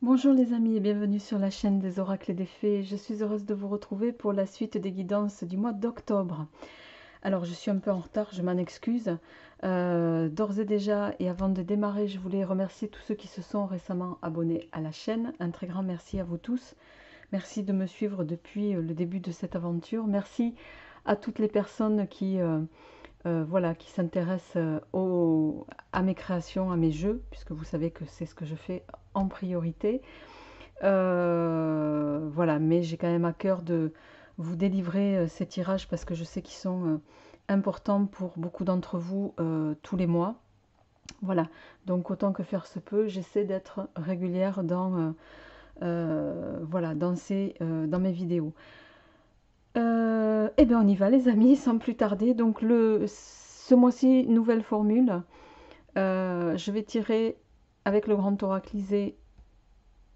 Bonjour les amis et bienvenue sur la chaîne des oracles et des fées. Je suis heureuse de vous retrouver pour la suite des guidances du mois d'octobre. Alors je suis un peu en retard, je m'en excuse. D'ores et déjà et avant de démarrer, je voulais remercier tous ceux qui se sont récemment abonnés à la chaîne. Un très grand merci à vous tous. Merci de me suivre depuis le début de cette aventure. Merci à toutes les personnes qui voilà, qui s'intéressent à mes créations, à mes jeux, puisque vous savez que c'est ce que je fais en priorité. Voilà, mais j'ai quand même à cœur de vous délivrer ces tirages parce que je sais qu'ils sont importants pour beaucoup d'entre vous tous les mois. Voilà, donc autant que faire se peut, j'essaie d'être régulière voilà, dans mes vidéos. Eh bien on y va les amis, sans plus tarder. Donc ce mois-ci, nouvelle formule. Je vais tirer avec le grand oraclisé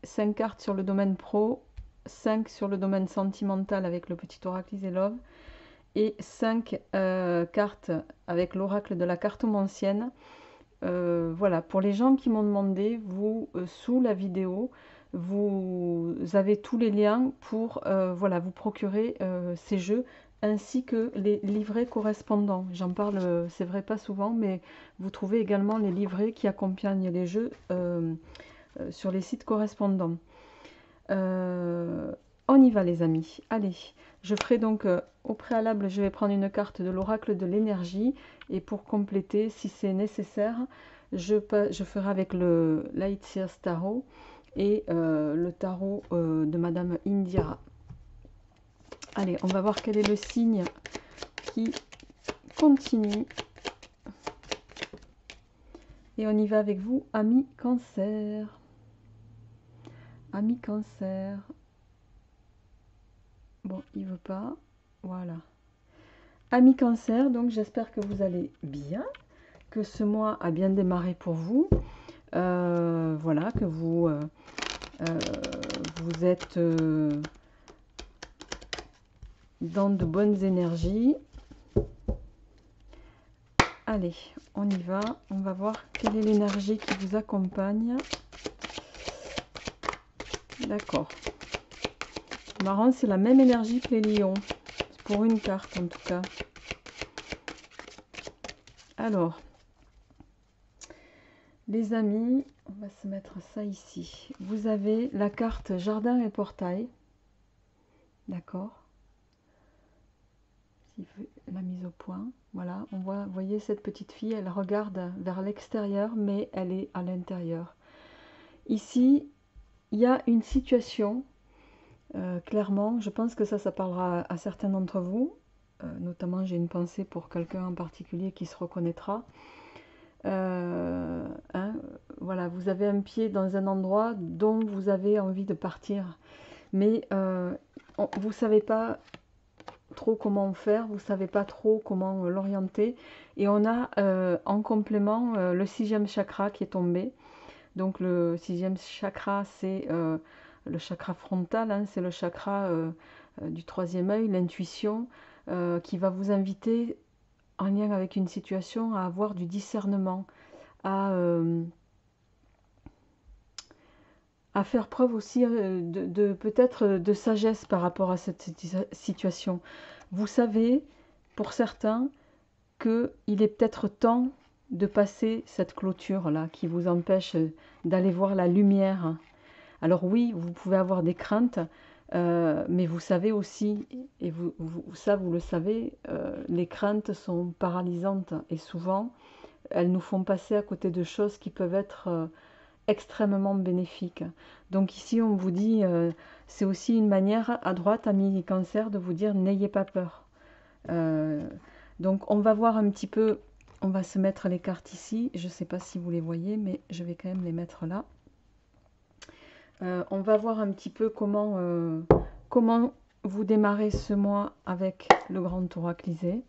5 cartes sur le domaine pro, 5 sur le domaine sentimental avec le petit oraclisé love et 5 cartes avec l'oracle de la cartomancienne. Voilà, pour les gens qui m'ont demandé, vous, sous la vidéo, vous avez tous les liens pour voilà, vous procurer ces jeux ainsi que les livrets correspondants. J'en parle, c'est vrai, pas souvent, mais vous trouvez également les livrets qui accompagnent les jeux sur les sites correspondants. On y va les amis, allez. Je ferai donc au préalable, je vais prendre une carte de l'oracle de l'énergie et pour compléter, si c'est nécessaire, je ferai avec le Light Seers Tarot et le tarot de Madame Indira. Allez, on va voir quel est le signe qui continue. Et on y va avec vous, ami Cancer. Ami Cancer. Bon, il veut pas. Voilà. Ami Cancer, donc j'espère que vous allez bien, que ce mois a bien démarré pour vous. Voilà, que vous êtes dans de bonnes énergies. Allez, on y va. On va voir quelle est l'énergie qui vous accompagne. D'accord. Marrant, c'est la même énergie que les lions. Pour une carte en tout cas. Alors, les amis, on va se mettre ça ici. Vous avez la carte jardin et portail. D'accord. La mise au point. Voilà, on voit, vous voyez cette petite fille, elle regarde vers l'extérieur, mais elle est à l'intérieur. Ici, il y a une situation, clairement, je pense que ça parlera à certains d'entre vous. Notamment, j'ai une pensée pour quelqu'un en particulier qui se reconnaîtra. Hein, voilà, vous avez un pied dans un endroit dont vous avez envie de partir, mais vous ne savez pas trop comment faire, vous ne savez pas trop comment l'orienter. Et on a en complément le 6e chakra qui est tombé. Donc le 6e chakra, c'est le chakra frontal, hein, c'est le chakra du 3e œil, l'intuition, qui va vous inviter en lien avec une situation à avoir du discernement, à faire preuve aussi de peut-être de sagesse par rapport à cette situation. Vous savez, pour certains, qu'il est peut-être temps de passer cette clôture-là qui vous empêche d'aller voir la lumière. Alors oui, vous pouvez avoir des craintes, mais vous savez aussi, et ça vous le savez, les craintes sont paralysantes et souvent, elles nous font passer à côté de choses qui peuvent être extrêmement bénéfiques. Donc ici, on vous dit, c'est aussi une manière à droite, ami Cancer, de vous dire n'ayez pas peur. Donc on va voir un petit peu, on va se mettre les cartes ici. Je ne sais pas si vous les voyez, mais je vais quand même les mettre là. On va voir un petit peu comment vous démarrez ce mois avec le grand oraclisé.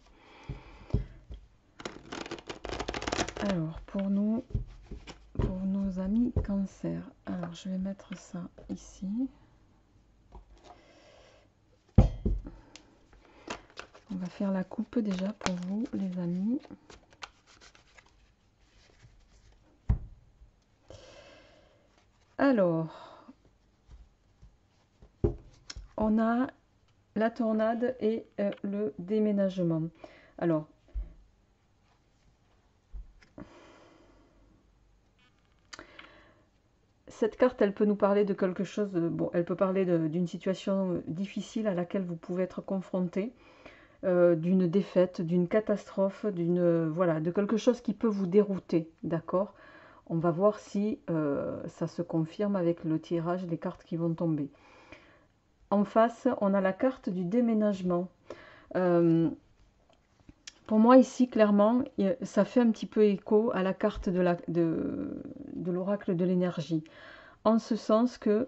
Alors, pour nos amis Cancer, alors je vais mettre ça ici. On va faire la coupe déjà pour vous, les amis. Alors, on a la tornade et le déménagement. Alors, cette carte, elle peut nous parler de quelque chose, bon, elle peut parler d'une situation difficile à laquelle vous pouvez être confronté, d'une défaite, d'une catastrophe, voilà, de quelque chose qui peut vous dérouter, d'accord? On va voir si ça se confirme avec le tirage des cartes qui vont tomber. En face, on a la carte du déménagement. Pour moi, ici, clairement, ça fait un petit peu écho à la carte de l'oracle de l'énergie. En ce sens que,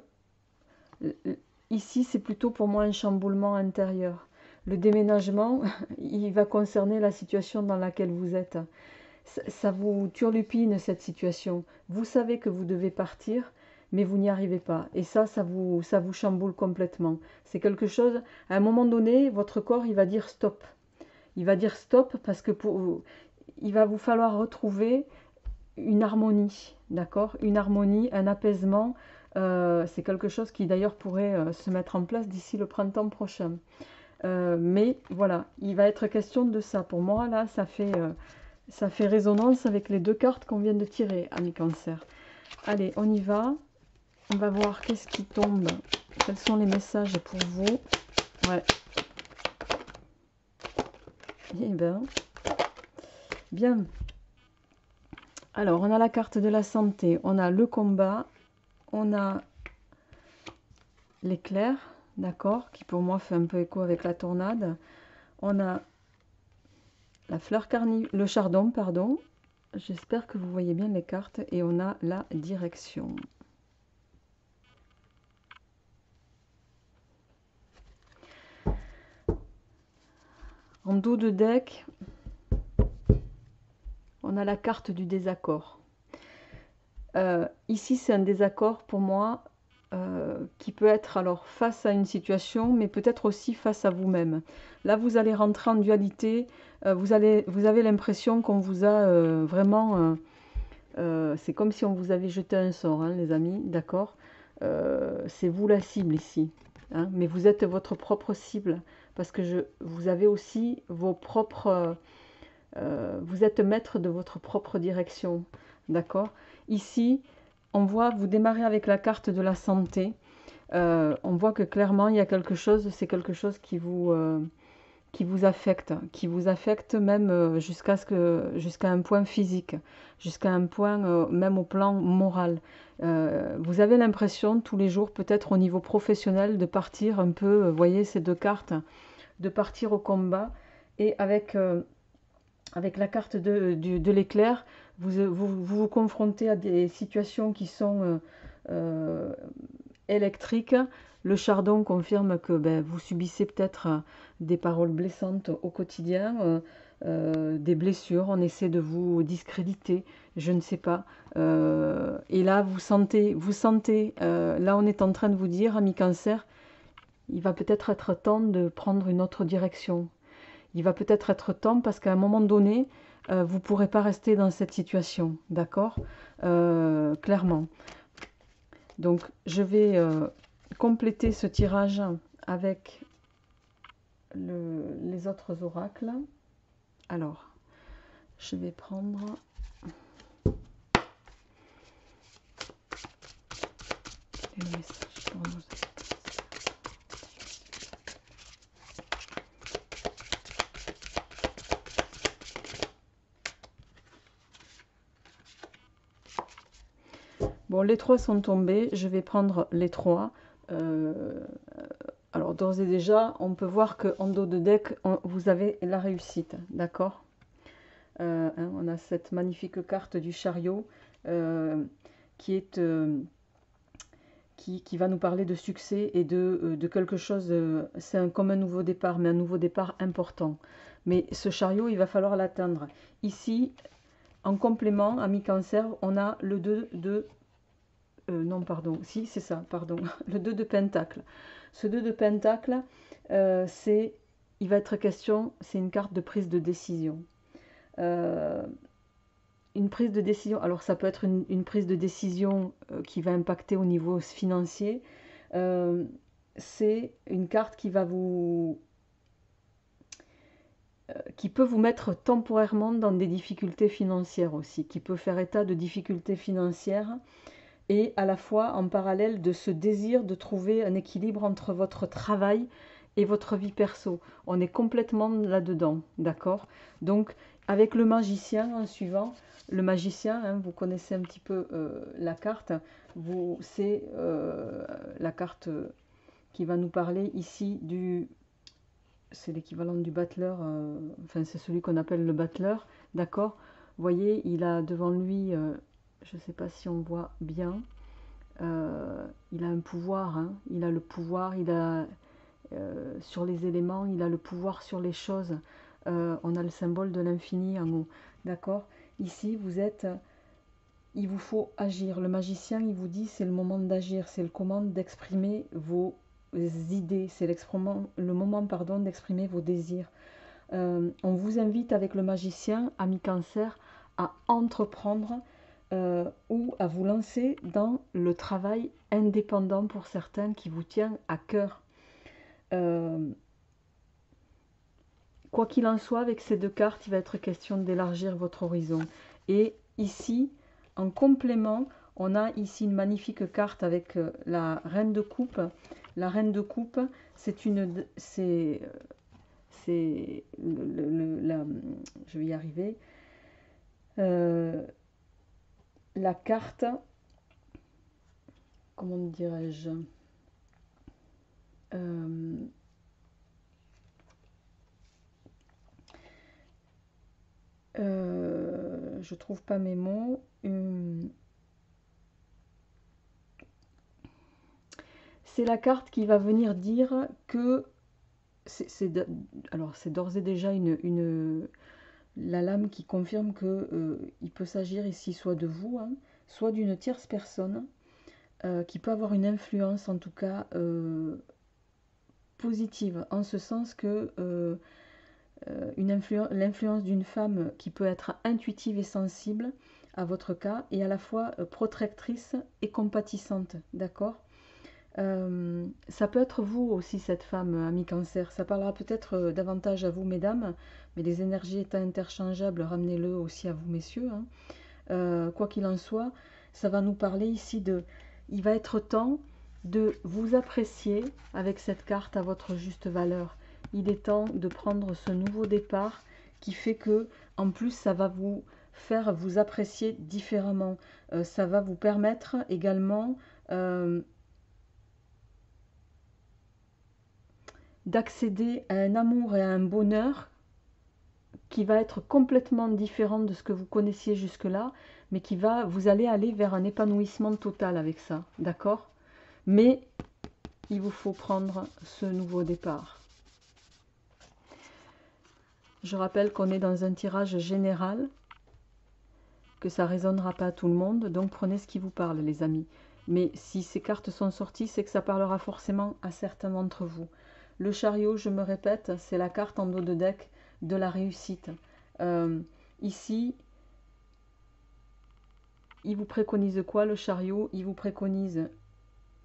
ici, c'est plutôt pour moi un chamboulement intérieur. Le déménagement, il va concerner la situation dans laquelle vous êtes. Ça vous turlupine, cette situation. Vous savez que vous devez partir, mais vous n'y arrivez pas. Et ça vous chamboule complètement. C'est quelque chose, à un moment donné, votre corps, il va dire stop. Il va dire stop parce que il va vous falloir retrouver une harmonie, d'accord? Une harmonie, un apaisement. C'est quelque chose qui d'ailleurs pourrait se mettre en place d'ici le printemps prochain. Mais voilà, il va être question de ça. Pour moi, là, ça fait résonance avec les deux cartes qu'on vient de tirer, amis Cancer. Allez, on y va. On va voir qu'est-ce qui tombe. Quels sont les messages pour vous? Ouais. Eh bien, bien. Alors, on a la carte de la santé, on a le combat, on a l'éclair, d'accord, qui pour moi fait un peu écho avec la tornade. On a la fleur le chardon, pardon. J'espère que vous voyez bien les cartes. Et on a la direction. En dos de deck, on a la carte du désaccord. Ici, c'est un désaccord pour moi qui peut être alors face à une situation, mais peut-être aussi face à vous-même. Là, vous allez rentrer en dualité. Vous avez l'impression qu'on vous a vraiment... c'est comme si on vous avait jeté un sort, hein, les amis, d'accord? C'est vous la cible ici. Hein, mais vous êtes votre propre cible. Parce que vous avez aussi vos propres... vous êtes maître de votre propre direction. D'accord? Ici, on voit, vous démarrez avec la carte de la santé. On voit que clairement, il y a quelque chose, c'est quelque chose qui vous affecte même jusqu'à un point physique, jusqu'à un point même au plan moral. Vous avez l'impression tous les jours, peut-être au niveau professionnel, de partir un peu, vous voyez ces deux cartes, de partir au combat. Et avec la carte de l'éclair, vous confrontez à des situations qui sont électriques. Le chardon confirme que vous subissez peut-être des paroles blessantes au quotidien, des blessures, on essaie de vous discréditer, je ne sais pas. Et là, vous sentez, là on est en train de vous dire, ami Cancer, il va peut-être être temps de prendre une autre direction. Il va peut-être être temps parce qu'à un moment donné, vous ne pourrez pas rester dans cette situation, d'accord? Clairement. Donc, je vais compléter ce tirage avec les autres oracles. Alors, je vais prendre... le message pour nous. Bon, les trois sont tombés, je vais prendre les trois. Alors, d'ores et déjà, on peut voir qu'en dos de deck, vous avez la réussite, d'accord? On a cette magnifique carte du chariot qui est... qui va nous parler de succès et de quelque chose, c'est comme un nouveau départ, mais un nouveau départ important. Mais ce chariot, il va falloir l'atteindre. Ici, en complément, ami Cancer, on a le 2 de... non, pardon, si, c'est ça, pardon, le 2 de Pentacle. Ce 2 de Pentacle, il va être question, c'est une carte de prise de décision. Une prise de décision, alors ça peut être une prise de décision qui va impacter au niveau financier. c'est une carte qui peut vous mettre temporairement dans des difficultés financières aussi, qui peut faire état de difficultés financières et à la fois en parallèle de ce désir de trouver un équilibre entre votre travail et votre vie perso. On est complètement là-dedans, d'accord? Donc, avec le magicien en suivant, le magicien, hein, vous connaissez un petit peu la carte, c'est la carte qui va nous parler ici c'est l'équivalent du battleur, enfin c'est celui qu'on appelle le battleur, d'accord? Vous voyez, il a devant lui, je ne sais pas si on voit bien, il a un pouvoir, hein, il a le pouvoir, sur les éléments, il a le pouvoir sur les choses. On a le symbole de l'infini en haut, d'accord? Ici, il vous faut agir. Le magicien, il vous dit, c'est le moment d'agir, c'est le moment d'exprimer vos idées, c'est le moment, pardon, d'exprimer vos désirs. On vous invite avec le magicien, ami Cancer, à entreprendre ou à vous lancer dans le travail indépendant pour certains qui vous tient à cœur. Quoi qu'il en soit, avec ces deux cartes, il va être question d'élargir votre horizon. Et ici, en complément, on a ici une magnifique carte avec la reine de coupe. La reine de coupe, je vais y arriver. La carte, comment dirais-je, je trouve pas mes mots. C'est la carte qui va venir dire que alors c'est d'ores et déjà la lame qui confirme que il peut s'agir ici soit de vous, hein, soit d'une tierce personne qui peut avoir une influence en tout cas positive, en ce sens que l'influence d'une femme qui peut être intuitive et sensible à votre cas et à la fois protectrice et compatissante, d'accord? Ça peut être vous aussi, cette femme, ami Cancer. Ça parlera peut-être davantage à vous, mesdames, mais les énergies étant interchangeables, ramenez-le aussi à vous, messieurs, hein. Quoi qu'il en soit, ça va nous parler ici il va être temps de vous apprécier avec cette carte à votre juste valeur. Il est temps de prendre ce nouveau départ qui fait que, en plus, ça va vous faire vous apprécier différemment. Ça va vous permettre également d'accéder à un amour et à un bonheur qui va être complètement différent de ce que vous connaissiez jusque-là, mais vous allez aller vers un épanouissement total avec ça, d'accord? Mais il vous faut prendre ce nouveau départ. Je rappelle qu'on est dans un tirage général, que ça ne résonnera pas à tout le monde, donc prenez ce qui vous parle, les amis. Mais si ces cartes sont sorties, c'est que ça parlera forcément à certains d'entre vous. Le chariot, je me répète, c'est la carte en dos de deck de la réussite. Ici, il vous préconise quoi, le chariot? Il vous préconise,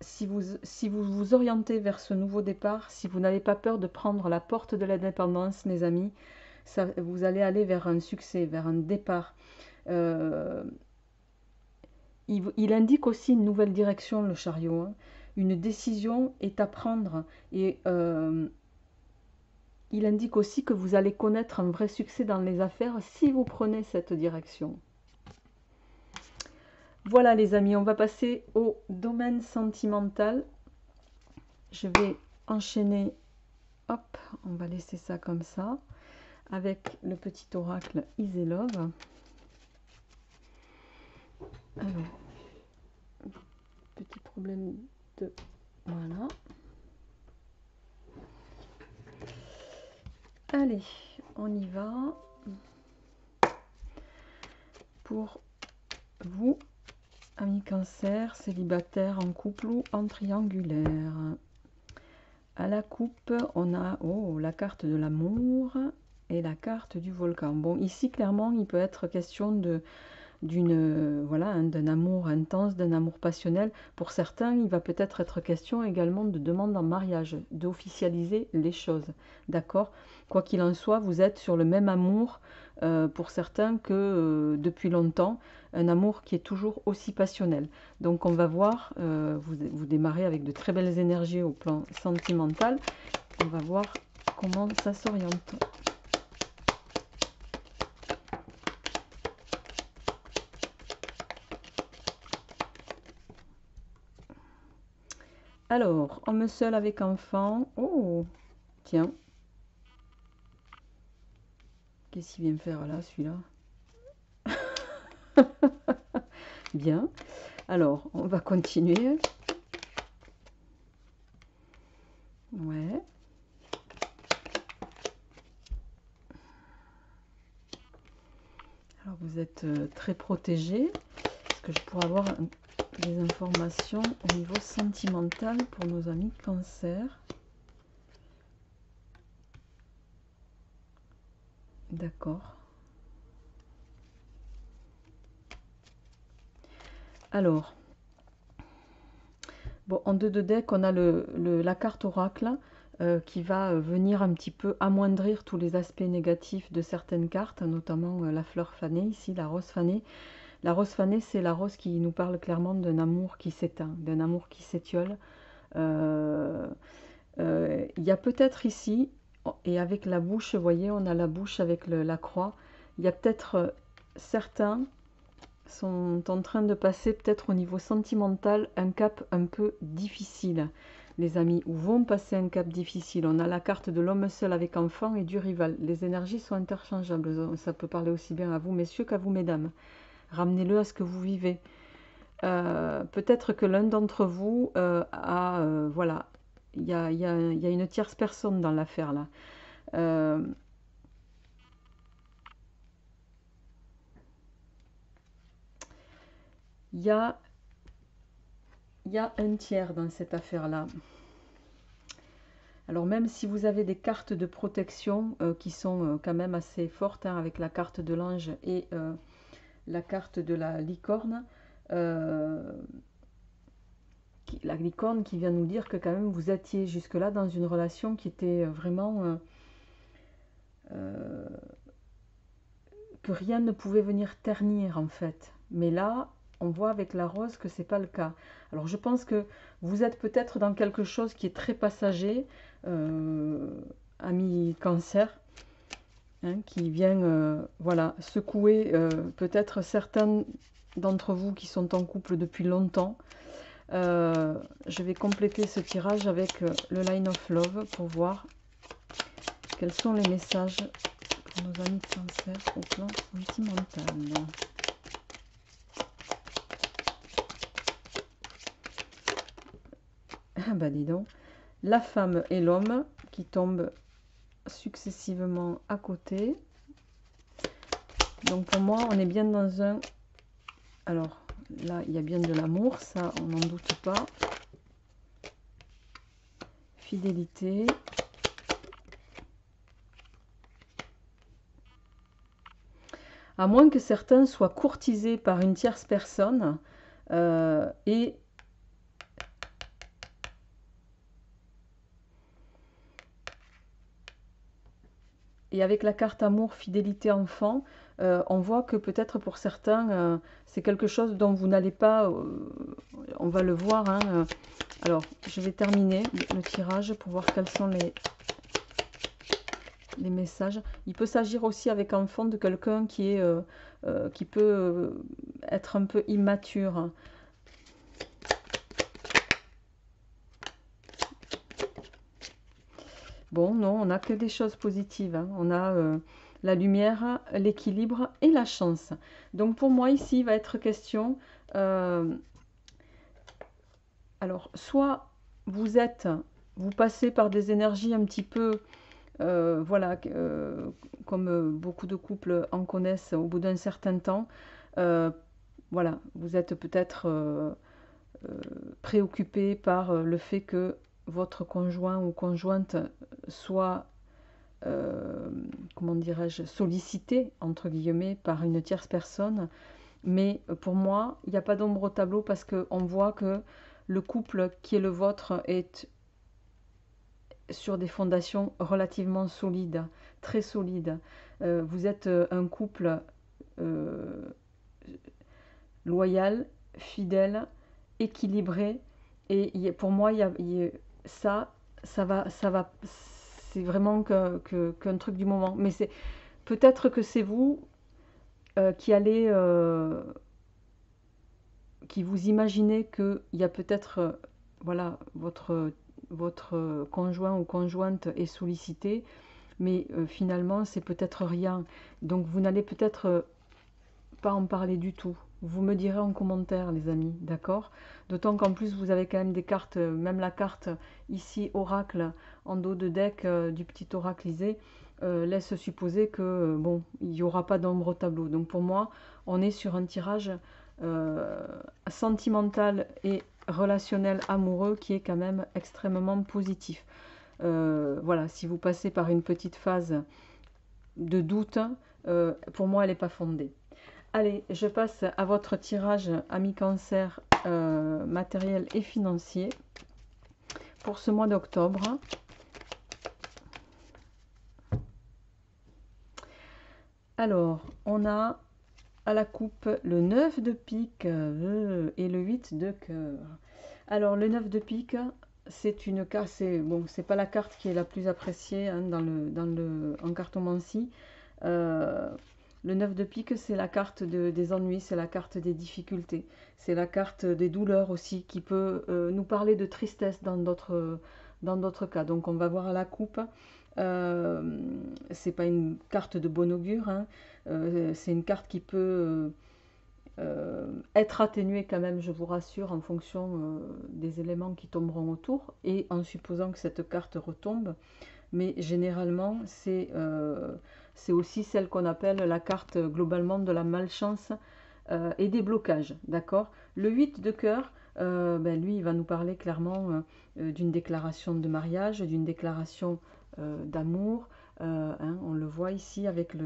si vous vous orientez vers ce nouveau départ, si vous n'avez pas peur de prendre la porte de l'indépendance, mes amis, vous allez aller vers un succès, vers un départ. Il indique aussi une nouvelle direction, le chariot, hein. Une décision est à prendre et il indique aussi que vous allez connaître un vrai succès dans les affaires si vous prenez cette direction. Voilà les amis, on va passer au domaine sentimental. Je vais enchaîner, hop, on va laisser ça comme ça, avec le petit oracle Iselove. Alors, petit problème de... Voilà. Allez, on y va. Pour vous, amis Cancer, célibataire, en couple ou en triangulaire. À la coupe, on a la carte de l'amour et la carte du volcan. Bon, ici, clairement, il peut être question voilà, hein, d'un amour intense, d'un amour passionnel. Pour certains, il va peut-être être question également de demande en mariage, d'officialiser les choses, d'accord? Quoi qu'il en soit, vous êtes sur le même amour pour certains que depuis longtemps, un amour qui est toujours aussi passionnel. Donc on va voir, vous démarrez avec de très belles énergies au plan sentimental, on va voir comment ça s'oriente. Alors, homme seul avec enfant. Oh, tiens. Qu'est-ce qu'il vient faire là, celui-là? Bien. Alors, on va continuer. Ouais. Alors, vous êtes très protégé. Est-ce que je pourrais avoir des informations au niveau sentimental pour nos amis Cancer? D'accord. Alors, bon, en 2 de deck, on a la carte oracle qui va venir un petit peu amoindrir tous les aspects négatifs de certaines cartes, notamment la fleur fanée, ici, la rose fanée. La rose fanée, c'est la rose qui nous parle clairement d'un amour qui s'éteint, d'un amour qui s'étiole. Il y a peut-être ici, et avec la bouche, vous voyez, on a la bouche avec la croix, il y a peut-être certains sont en train de passer peut-être au niveau sentimental un cap un peu difficile, les amis, ou vont passer un cap difficile. On a la carte de l'homme seul avec enfant et du rival. Les énergies sont interchangeables. Ça peut parler aussi bien à vous, messieurs, qu'à vous, mesdames. Ramenez-le à ce que vous vivez. Peut-être que l'un d'entre vous a... voilà, il y a une tierce personne dans l'affaire, là. Il y a un tiers dans cette affaire-là. Alors même si vous avez des cartes de protection qui sont quand même assez fortes, hein, avec la carte de l'ange et la carte de la licorne, la licorne qui vient nous dire que quand même vous étiez jusque-là dans une relation qui était vraiment... que rien ne pouvait venir ternir en fait. Mais là, on voit avec la rose que c'est pas le cas. Alors je pense que vous êtes peut-être dans quelque chose qui est très passager, ami Cancer, hein, qui vient voilà, secouer peut-être certains d'entre vous qui sont en couple depuis longtemps. Je vais compléter ce tirage avec le Line of Love pour voir quels sont les messages pour nos amis Cancer au plan sentimental. Ah bah dis donc, la femme et l'homme qui tombent successivement à côté. Donc pour moi, on est bien dans un... Alors là, il y a bien de l'amour, ça, on n'en doute pas. Fidélité. À moins que certains soient courtisés par une tierce personne et avec la carte amour, fidélité, enfant, on voit que peut-être pour certains, c'est quelque chose dont vous n'allez pas, on va le voir, hein, alors, je vais terminer le tirage pour voir quels sont les messages. Il peut s'agir aussi avec enfant de quelqu'un qui est, qui peut être un peu immature. Bon, non, on n'a que des choses positives, hein. On a la lumière, l'équilibre et la chance. Donc pour moi, ici, il va être question... alors, soit vous passez par des énergies un petit peu... voilà, comme beaucoup de couples en connaissent au bout d'un certain temps. Voilà, vous êtes peut-être préoccupé par le fait que votre conjoint ou conjointe soit, comment dirais-je, sollicité, entre guillemets, par une tierce personne. Mais pour moi, il n'y a pas d'ombre au tableau parce qu'on voit que le couple qui est le vôtre est sur des fondations relativement solides, très solides. Vous êtes un couple loyal, fidèle, équilibré. Et pour moi, ça, ça va, c'est vraiment qu'un truc du moment. Mais c'est peut-être que c'est vous qui allez, qui vous imaginez qu'il y a peut-être, voilà, votre conjoint ou conjointe est sollicité, mais finalement, c'est peut-être rien. Donc, vous n'allez peut-être pas en parler du tout. Vous me direz en commentaire, les amis, d'accord? D'autant qu'en plus, vous avez quand même des cartes, même la carte ici, oracle, en dos de deck du petit oraclisé, laisse supposer que, bon, il n'y aura pas d'ombre au tableau. Donc pour moi, on est sur un tirage sentimental et relationnel amoureux qui est quand même extrêmement positif. Voilà, si vous passez par une petite phase de doute, pour moi, elle n'est pas fondée. Allez, je passe à votre tirage ami cancer matériel et financier pour ce mois d'octobre. Alors, on a à la coupe le 9 de pique et le 8 de cœur. Alors, le 9 de pique, c'est une carte, bon, c'est pas la carte qui est la plus appréciée hein, en cartomancie. Le 9 de pique, c'est la carte des ennuis, c'est la carte des difficultés, c'est la carte des douleurs aussi, qui peut nous parler de tristesse dans d'autres cas. Donc on va voir à la coupe, c'est pas une carte de bon augure, hein. C'est une carte qui peut être atténuée quand même, je vous rassure, en fonction des éléments qui tomberont autour, et en supposant que cette carte retombe. Mais généralement, c'est aussi celle qu'on appelle la carte globalement de la malchance et des blocages, d'accord? Le 8 de cœur, ben lui, il va nous parler clairement d'une déclaration de mariage, d'une déclaration d'amour. Hein, on le voit ici avec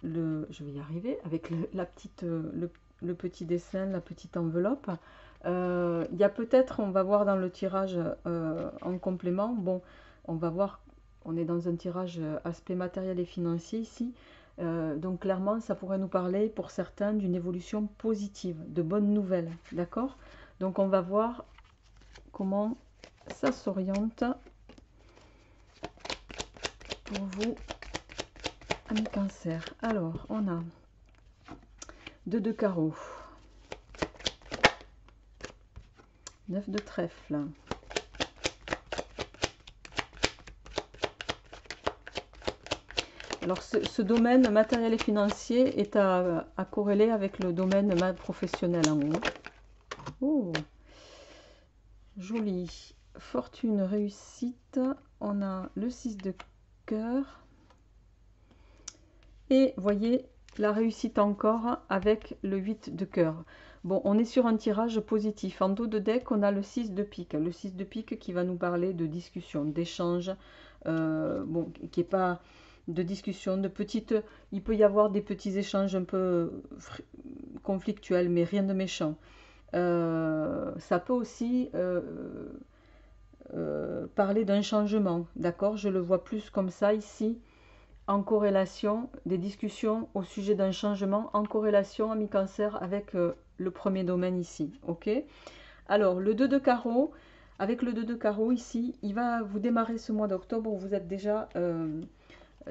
je vais y arriver, avec le petit dessin, la petite enveloppe. Il y a peut-être, on va voir dans le tirage en complément, bon, on va voir, on est dans un tirage aspect matériel et financier ici, donc clairement, ça pourrait nous parler pour certains d'une évolution positive, de bonnes nouvelles, d'accord? Donc on va voir comment ça s'oriente pour vous, amis cancer. Alors, on a 2 de carreau, 9 de trèfle, alors ce domaine matériel et financier est à corréler avec le domaine professionnel en haut. Oh, joli. Fortune, réussite. On a le 6 de cœur. Et voyez, la réussite encore avec le 8 de cœur. Bon, on est sur un tirage positif. En dos de deck, on a le 6 de pique. Le 6 de pique qui va nous parler de discussion, d'échange. Bon, qui n'est pas de discussion, de petites... Il peut y avoir des petits échanges un peu conflictuels, mais rien de méchant. Ça peut aussi parler d'un changement, d'accord? Je le vois plus comme ça ici, en corrélation, des discussions au sujet d'un changement, en corrélation, ami cancer, avec le premier domaine ici, ok? Alors, le 2 de carreau, avec le 2 de carreau ici, il va vous démarrer ce mois d'octobre, où vous êtes déjà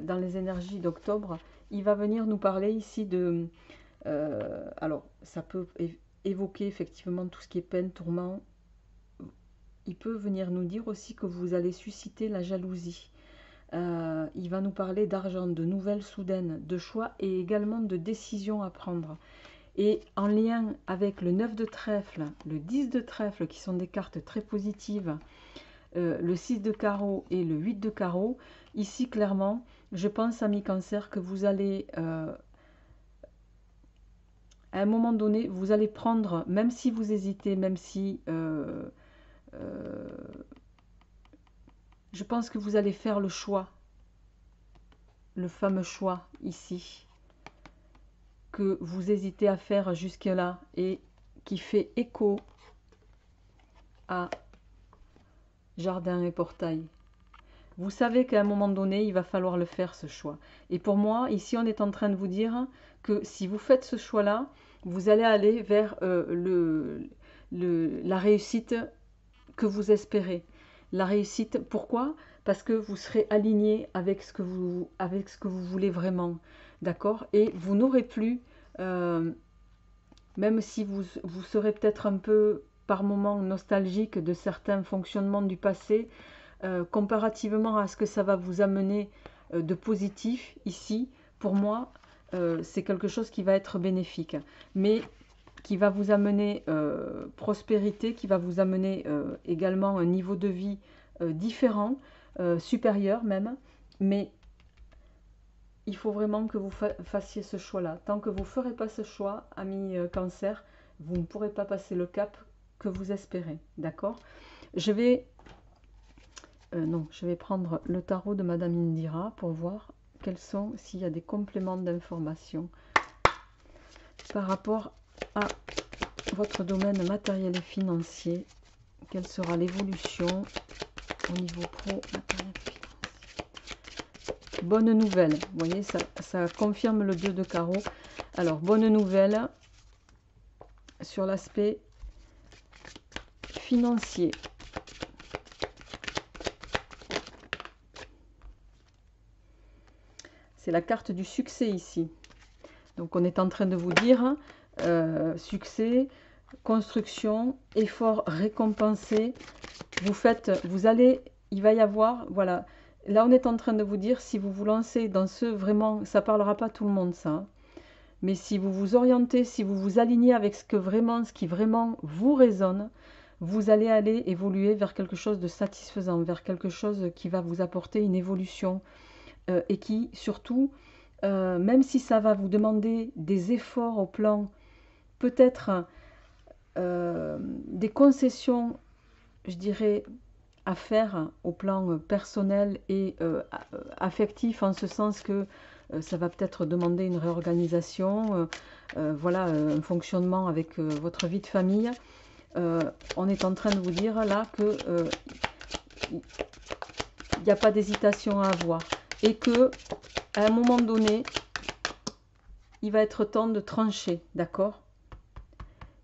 dans les énergies d'octobre. Il va venir nous parler ici de... alors, ça peut évoquer effectivement tout ce qui est peine, tourment. Il peut venir nous dire aussi que vous allez susciter la jalousie. Il va nous parler d'argent, de nouvelles soudaines, de choix et également de décisions à prendre. Et en lien avec le 9 de trèfle, le 10 de trèfle, qui sont des cartes très positives, le 6 de carreau et le 8 de carreau, ici clairement, je pense, amis cancer, que vous allez... à un moment donné, vous allez prendre, même si vous hésitez, même si... je pense que vous allez faire le choix, le fameux choix ici. que vous hésitez à faire jusque-là et qui fait écho à jardin et portail. Vous savez qu'à un moment donné, il va falloir le faire, ce choix. Et pour moi, ici, on est en train de vous dire que si vous faites ce choix-là, vous allez aller vers la réussite que vous espérez. La réussite, pourquoi? Parce que vous serez aligné avec ce que vous voulez vraiment. D'accord? Et vous n'aurez plus, même si vous serez peut-être un peu par moments nostalgique de certains fonctionnements du passé, comparativement à ce que ça va vous amener de positif ici, pour moi, c'est quelque chose qui va être bénéfique, mais qui va vous amener prospérité, qui va vous amener également un niveau de vie différent, supérieur même, mais il faut vraiment que vous fassiez ce choix-là. Tant que vous ne ferez pas ce choix, amis Cancer, vous ne pourrez pas passer le cap que vous espérez, d'accord? Je vais prendre le tarot de Madame Indira pour voir s'il y a des compléments d'informations par rapport à votre domaine matériel et financier. Quelle sera l'évolution au niveau pro, matériel et financier? Bonne nouvelle, vous voyez, ça confirme le 2 de carreau. Alors, bonne nouvelle sur l'aspect financier. C'est la carte du succès ici. Donc on est en train de vous dire succès, construction, effort récompensé. Il va y avoir, voilà. Là on est en train de vous dire, si vous vous lancez dans ce vraiment, ça parlera pas tout le monde ça. Hein, mais si vous vous orientez, si vous vous alignez avec ce qui vraiment vous résonne, vous allez aller évoluer vers quelque chose de satisfaisant, vers quelque chose qui va vous apporter une évolution. Et qui, surtout, même si ça va vous demander des efforts au plan, peut-être des concessions, je dirais, à faire au plan personnel et affectif, en ce sens que ça va peut-être demander une réorganisation, voilà, un fonctionnement avec votre vie de famille. On est en train de vous dire là que il n'y a pas d'hésitation à avoir. Et que à un moment donné, il va être temps de trancher, d'accord?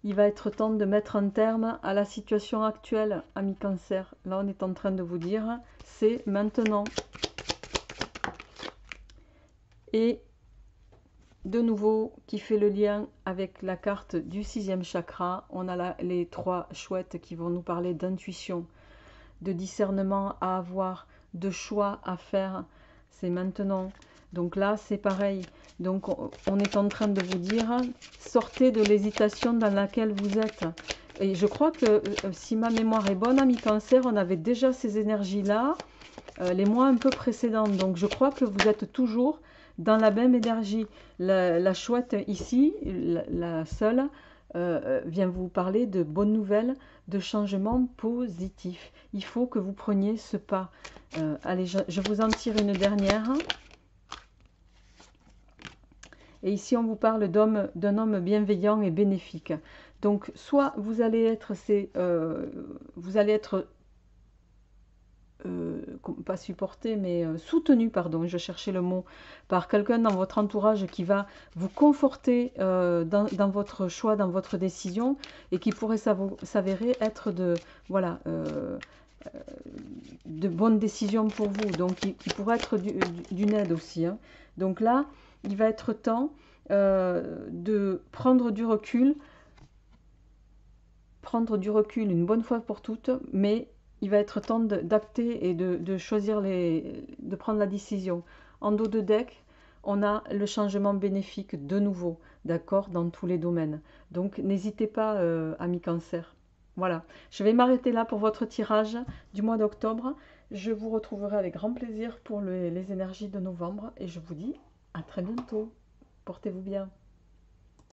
Il va être temps de mettre un terme à la situation actuelle, amis Cancer. Là, on est en train de vous dire, c'est maintenant. Et de nouveau, qui fait le lien avec la carte du 6e chakra, on a là les 3 chouettes qui vont nous parler d'intuition, de discernement à avoir, de choix à faire. C'est maintenant. Donc là, c'est pareil. Donc, on est en train de vous dire, sortez de l'hésitation dans laquelle vous êtes. Et je crois que, si ma mémoire est bonne, amis Cancer, on avait déjà ces énergies-là les mois un peu précédents. Donc, je crois que vous êtes toujours dans la même énergie. La chouette ici, la seule, vient vous parler de bonnes nouvelles, de changements positifs. Il faut que vous preniez ce pas. Allez, je vous en tire une dernière. Et ici, on vous parle d'un homme bienveillant et bénéfique. Donc, soit vous allez être, pas supporté, mais soutenu, pardon, je cherchais le mot, par quelqu'un dans votre entourage qui va vous conforter dans votre choix, dans votre décision, et qui pourrait s'avérer être de bonnes décisions pour vous, donc qui pourrait être d'une aide aussi. Hein. Donc là, il va être temps de prendre du recul une bonne fois pour toutes, mais il va être temps d'acter et de choisir de prendre la décision. En dos de deck, on a le changement bénéfique de nouveau, d'accord, dans tous les domaines. Donc n'hésitez pas, amis Cancer. Voilà, je vais m'arrêter là pour votre tirage du mois d'octobre. Je vous retrouverai avec grand plaisir pour les énergies de novembre et je vous dis à très bientôt. Portez-vous bien.